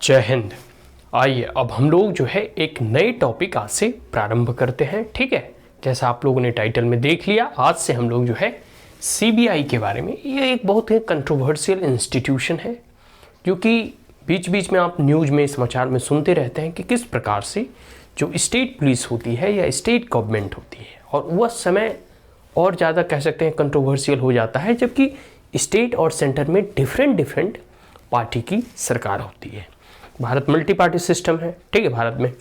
जय हिंद। आइए अब हम लोग जो है एक नए टॉपिक आज से प्रारंभ करते हैं। ठीक है, जैसा आप लोगों ने टाइटल में देख लिया, आज से हम लोग जो है सीबीआई के बारे में। ये एक बहुत ही कंट्रोवर्शियल इंस्टीट्यूशन है जो कि बीच बीच में आप न्यूज़ में, समाचार में सुनते रहते हैं कि किस प्रकार से जो स्टेट पुलिस होती है या स्टेट गवर्नमेंट होती है, और वह समय और ज़्यादा कह सकते हैं कंट्रोवर्शियल हो जाता है जबकि स्टेट और सेंटर में डिफरेंट पार्टी की सरकार होती है। भारत मल्टी पार्टी सिस्टम है, ठीक है। भारत में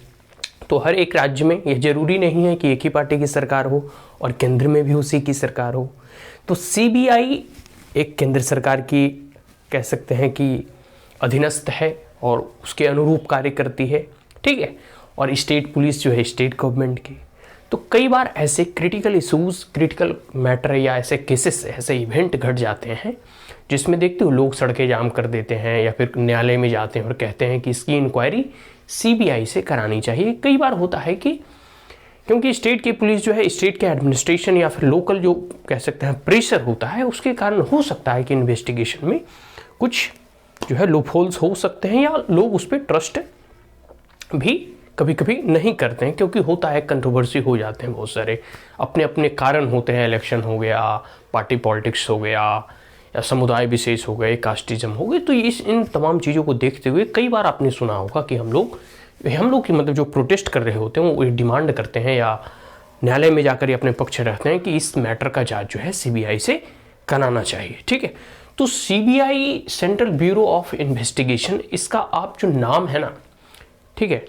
तो हर एक राज्य में यह जरूरी नहीं है कि एक ही पार्टी की सरकार हो और केंद्र में भी उसी की सरकार हो। तो सीबीआई एक केंद्र सरकार की कह सकते हैं कि अधीनस्थ है और उसके अनुरूप कार्य करती है, ठीक है। और स्टेट पुलिस जो है स्टेट गवर्नमेंट की। तो कई बार ऐसे क्रिटिकल इशूज़, क्रिटिकल मैटर या ऐसे केसेस, ऐसे इवेंट घट जाते हैं जिसमें देखते हो लोग सड़कें जाम कर देते हैं या फिर न्यायालय में जाते हैं और कहते हैं कि इसकी इंक्वायरी सीबीआई से करानी चाहिए। कई बार होता है कि क्योंकि स्टेट की पुलिस जो है, स्टेट के एडमिनिस्ट्रेशन या फिर लोकल जो कह सकते हैं प्रेशर होता है, उसके कारण हो सकता है कि इन्वेस्टिगेशन में कुछ जो है लूपहोल्स हो सकते हैं या लोग उस पर ट्रस्ट भी कभी कभी नहीं करते हैं, क्योंकि होता है कंट्रोवर्सी हो जाते हैं बहुत सारे, अपने अपने कारण होते हैं। इलेक्शन हो गया, पार्टी पॉलिटिक्स हो गया, या समुदाय विशेष हो गए, कास्टिज्म हो गए। तो इन तमाम चीज़ों को देखते हुए कई बार आपने सुना होगा कि हम लोग की मतलब जो प्रोटेस्ट कर रहे होते हैं वो डिमांड करते हैं या न्यायालय में जाकर अपने पक्ष रखते हैं कि इस मैटर का जांच जो है सीबीआई से कराना चाहिए, ठीक है। तो CBI central bureau of investigation, इसका आप जो नाम है ना, ठीक है,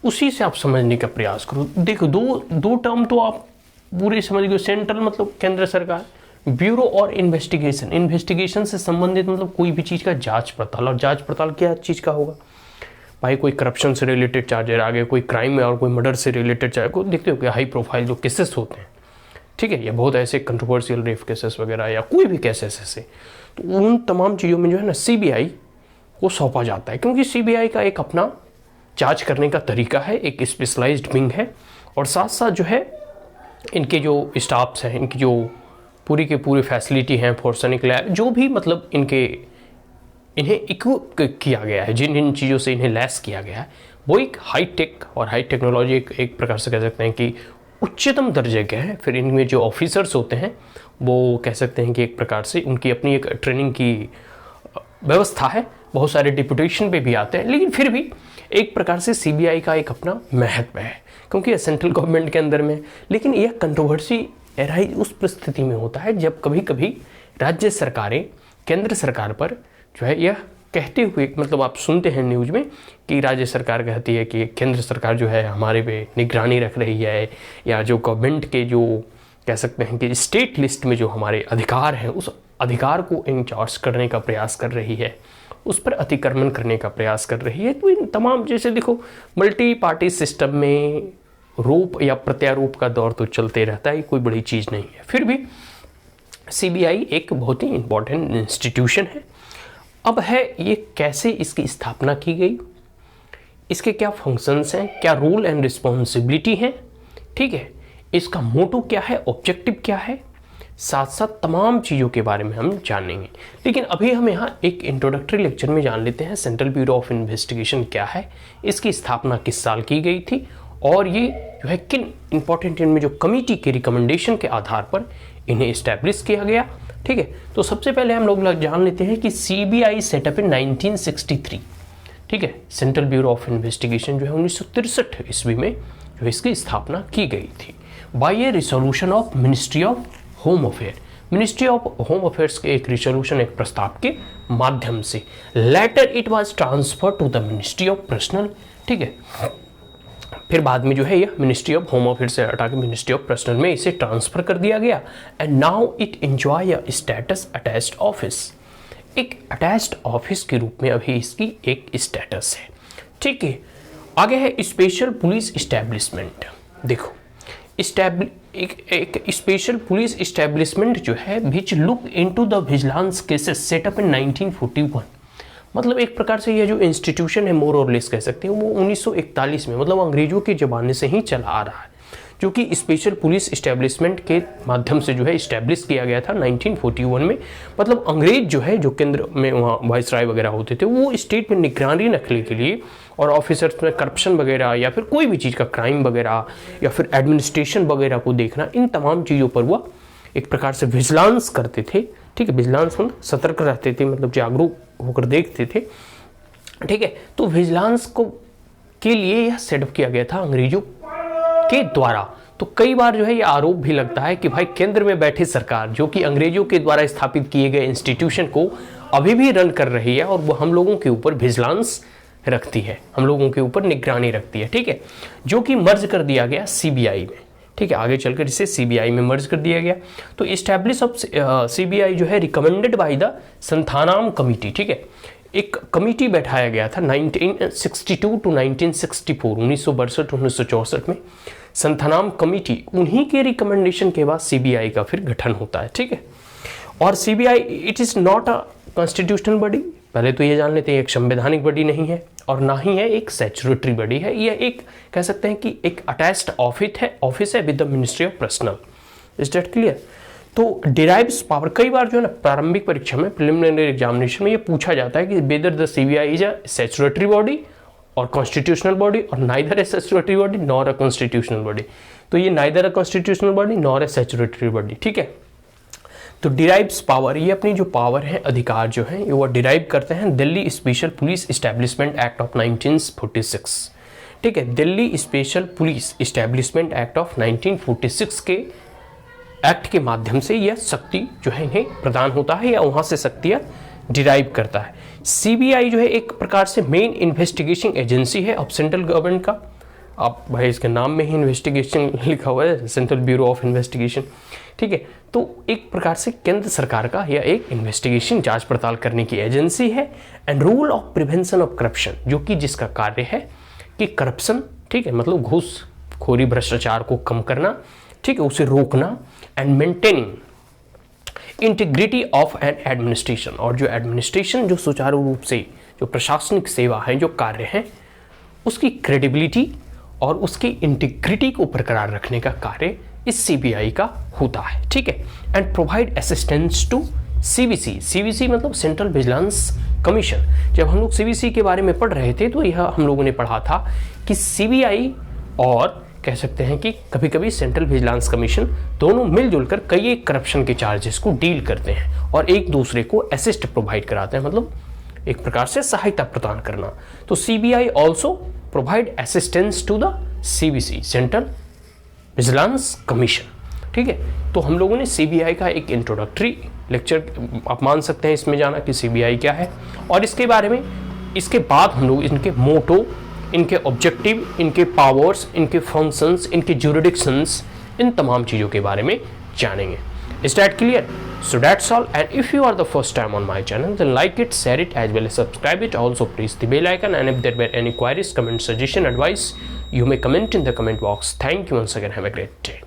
उसी से आप समझने का प्रयास करो। देखो दो टर्म तो आप पूरे समझ गए। सेंट्रल मतलब केंद्र सरकार, ब्यूरो और इन्वेस्टिगेशन से संबंधित मतलब कोई भी चीज़ का जांच पड़ताल। और जांच पड़ताल क्या चीज़ का होगा भाई? कोई करप्शन से रिलेटेड चार्जर आ गए, कोई क्राइम में और कोई मर्डर से रिलेटेड चार्ज को देखते हो कि हाई प्रोफाइल जो केसेस होते हैं, ठीक है, या बहुत ऐसे कंट्रोवर्शियल रेप केसेस वगैरह या कोई भी केसेस ऐसे, तो उन तमाम चीज़ों में जो है ना सीबीआई को सौंपा जाता है, क्योंकि सीबीआई का एक अपना जांच करने का तरीका है, एक स्पेशलाइज्ड विंग है। और साथ साथ जो है इनके जो स्टाफ्स हैं, इनकी जो पूरी की पूरी फैसिलिटी हैं, फोर्सनिक लैब, जो भी मतलब इन्हें इक्विप किया गया है, जिन चीज़ों से इन्हें लैस किया गया है, वो एक हाई टेक और हाई टेक्नोलॉजी एक प्रकार से कह सकते हैं कि उच्चतम दर्जे के हैं। फिर इनमें जो ऑफिसर्स होते हैं वो कह सकते हैं कि एक प्रकार से उनकी अपनी एक ट्रेनिंग की व्यवस्था है, बहुत सारे डिप्यूटेशन पे भी आते हैं, लेकिन फिर भी एक प्रकार से सीबीआई का एक अपना महत्व है, क्योंकि यह सेंट्रल गवर्नमेंट के अंदर में। लेकिन यह कंट्रोवर्सी एराइज उस परिस्थिति में होता है जब कभी कभी राज्य सरकारें केंद्र सरकार पर जो है यह कहते हुए, मतलब आप सुनते हैं न्यूज़ में कि राज्य सरकार कहती है कि केंद्र सरकार जो है हमारे पे निगरानी रख रही है, या जो गवर्नमेंट के जो कह सकते हैं कि स्टेट लिस्ट में जो हमारे अधिकार हैं उस अधिकार को इंचार्ज करने का प्रयास कर रही है, उस पर अतिक्रमण करने का प्रयास कर रही है। तो इन तमाम, जैसे देखो मल्टी पार्टी सिस्टम में रूप या प्रत्यारोप का दौर तो चलते रहता है, कोई बड़ी चीज़ नहीं है। फिर भी सीबीआई एक बहुत ही इम्पोर्टेंट इंस्टीट्यूशन है। अब है ये कैसे इसकी स्थापना की गई, इसके क्या फंक्शंस हैं, क्या रोल एंड रिस्पॉन्सिबिलिटी हैं, ठीक है, इसका मोटो क्या है, ऑब्जेक्टिव क्या है, साथ साथ तमाम चीज़ों के बारे में हम जानेंगे। लेकिन अभी हम यहाँ एक इंट्रोडक्टरी लेक्चर में जान लेते हैं सेंट्रल ब्यूरो ऑफ इन्वेस्टिगेशन क्या है, इसकी स्थापना किस साल की गई थी, और ये जो है किन इंपॉर्टेंट इनमें जो कमेटी के रिकमेंडेशन के आधार पर इन्हें इस्टेब्लिश किया गया, ठीक है। तो सबसे पहले हम लोग जान लेते हैं कि सीबीआई सेटअप इन 1963, ठीक है। सेंट्रल ब्यूरो ऑफ इन्वेस्टिगेशन जो है 1963 ईस्वी में जो इसकी स्थापना की गई थी by a resolution of ministry of home affair. Ministry of home affairs के एक रिसोल्यूशन, एक प्रस्ताव के माध्यम से। Later it was transfer to the ministry of personnel, ठीक है। फिर बाद में जो है यह मिनिस्ट्री ऑफ होम अफेयर से हटा के मिनिस्ट्री ऑफ पर्सनल में इसे ट्रांसफर कर दिया गया। And now it enjoy a status attached office, एक अटैच्ड ऑफिस के रूप में अभी इसकी एक स्टेटस है, ठीक है। आगे है स्पेशल पुलिस इस्टेब्लिशमेंट। देखो एक स्पेशल पुलिस इस्टेब्लिशमेंट जो है which look into the vigilance cases setup in 1941। मतलब एक प्रकार से यह जो इंस्टीट्यूशन है, मोर और लेस कह सकते हैं, वो 1941 में, मतलब अंग्रेजों के ज़माने से ही चला आ रहा है, जो कि स्पेशल पुलिस इस्टेब्लिशमेंट के माध्यम से जो है इस्टेब्लिश किया गया था 1941 में। मतलब अंग्रेज जो है, जो केंद्र में वहाँ वाइसराय वगैरह होते थे, वो स्टेट में निगरानी रखने के लिए और ऑफिसर्स में करप्शन वगैरह या फिर कोई भी चीज़ का क्राइम वगैरह या फिर एडमिनिस्ट्रेशन वगैरह को देखना, इन तमाम चीज़ों पर वह एक प्रकार से विजिलेंस करते थे। ठीक है, विजिलेंस मतलब सतर्क रहते थे, मतलब जागरूक होकर देखते थे। ठीक है, तो विजिलेंस को के लिए यह सेटअप किया गया था अंग्रेजों के द्वारा। तो कई बार जो है ये आरोप भी लगता है कि भाई केंद्र में बैठी सरकार जो कि अंग्रेजों के द्वारा स्थापित किए गए इंस्टीट्यूशन को अभी भी रन कर रही है और वो हम लोगों के ऊपर विजिलेंस रखती है, हम लोगों के ऊपर निगरानी रखती है। ठीक है, जो कि मर्ज कर दिया गया सीबीआई में। ठीक है, आगे चलकर इसे सीबीआई में मर्ज कर दिया गया। तो इस्टेब्लिश ऑफ सीबीआई जो है रिकमेंडेड बाय द संथानाम कमिटी। ठीक है, एक कमिटी बैठाया गया था 1962 टू 1964, 1962-1964 में संथानाम कमिटी, उन्हीं के रिकमेंडेशन के बाद सीबीआई का फिर गठन होता है। ठीक है, और CBI it is not a constitutional body, पहले तो ये जान लेते हैं, एक संवैधानिक बॉडी नहीं है और ना ही है एक स्टैट्यूटरी बॉडी है। यह एक कह सकते हैं कि एक अटैच्ड ऑफिस है with the ministry of personal. Is that clear? तो डिराइव्स पावर, कई बार जो है ना प्रारंभिक परीक्षा में प्रिलिमिनरी एग्जामिनेशन में ये पूछा जाता है कि whether the CBI is a statutory body और कॉन्स्टिट्यूशनल बॉडी और neither A statutory body nor a constitutional body. तो ये neither a constitutional body nor a statutory body. ठीक है, तो डिराइव्स पावर, ये अपनी जो पावर है, अधिकार जो है, ये वो डिराइव करते हैं Delhi special police establishment act of 1946। ठीक है, Delhi special police establishment act of 1946 के एक्ट के माध्यम से यह शक्ति जो है इन्हें प्रदान होता है या वहाँ से शक्तियाँ डिराइव करता है। सीबीआई जो है एक प्रकार से मेन इन्वेस्टिगेशन एजेंसी है ऑफ सेंट्रल गवर्नमेंट का। आप भाई इसके नाम में ही इन्वेस्टिगेशन लिखा हुआ है, सेंट्रल ब्यूरो ऑफ इन्वेस्टिगेशन। ठीक है, तो एक प्रकार से केंद्र सरकार का यह एक इन्वेस्टिगेशन जांच पड़ताल करने की एजेंसी है। And rule of prevention of corruption, जो कि जिसका कार्य है कि करप्शन, ठीक है, मतलब घूसखोरी भ्रष्टाचार को कम करना, ठीक है, उसे रोकना, and maintaining integrity of an administration, और जो एडमिनिस्ट्रेशन जो सुचारू रूप से जो प्रशासनिक सेवा है, जो कार्य है, उसकी क्रेडिबिलिटी और उसकी इंटीग्रिटी को बरकरार रखने का कार्य इस सीबीआई का होता है। ठीक है, and provide assistance to CBC. CBC मतलब सेंट्रल विजिलेंस कमीशन। जब हम लोग सीबीसी के बारे में पढ़ रहे थे तो यह हम लोगों ने पढ़ा था कि सीबीआई और कह सकते हैं कि कभी कभी सेंट्रल विजिलेंस कमीशन दोनों मिलजुल कर कई एक करप्शन के चार्जेस को डील करते हैं और एक दूसरे को असिस्ट प्रोवाइड कराते हैं, मतलब एक प्रकार से सहायता प्रदान करना। तो CBI also provide assistance to the CBC, central vigilance commission. ठीक है, तो हम लोगों ने सीबीआई का एक इंट्रोडक्टरी लेक्चर आप मान सकते हैं इसमें जाना कि सीबीआई क्या है, और इसके बारे में इसके बाद हम लोग इनके मोटो, इनके ऑब्जेक्टिव, इनके पावर्स, इनके फंक्शंस, इनके जुरिडिक्शंस, इन तमाम चीज़ों के बारे में जानेंगे। Is that clear? So that's all, and if you are the first time on my channel, then like it, share it, as well as subscribe it. Also press the bell icon, and if there were any queries, comment, suggestion, advice, you may comment in the comment box. Thank you once again. Have a great day.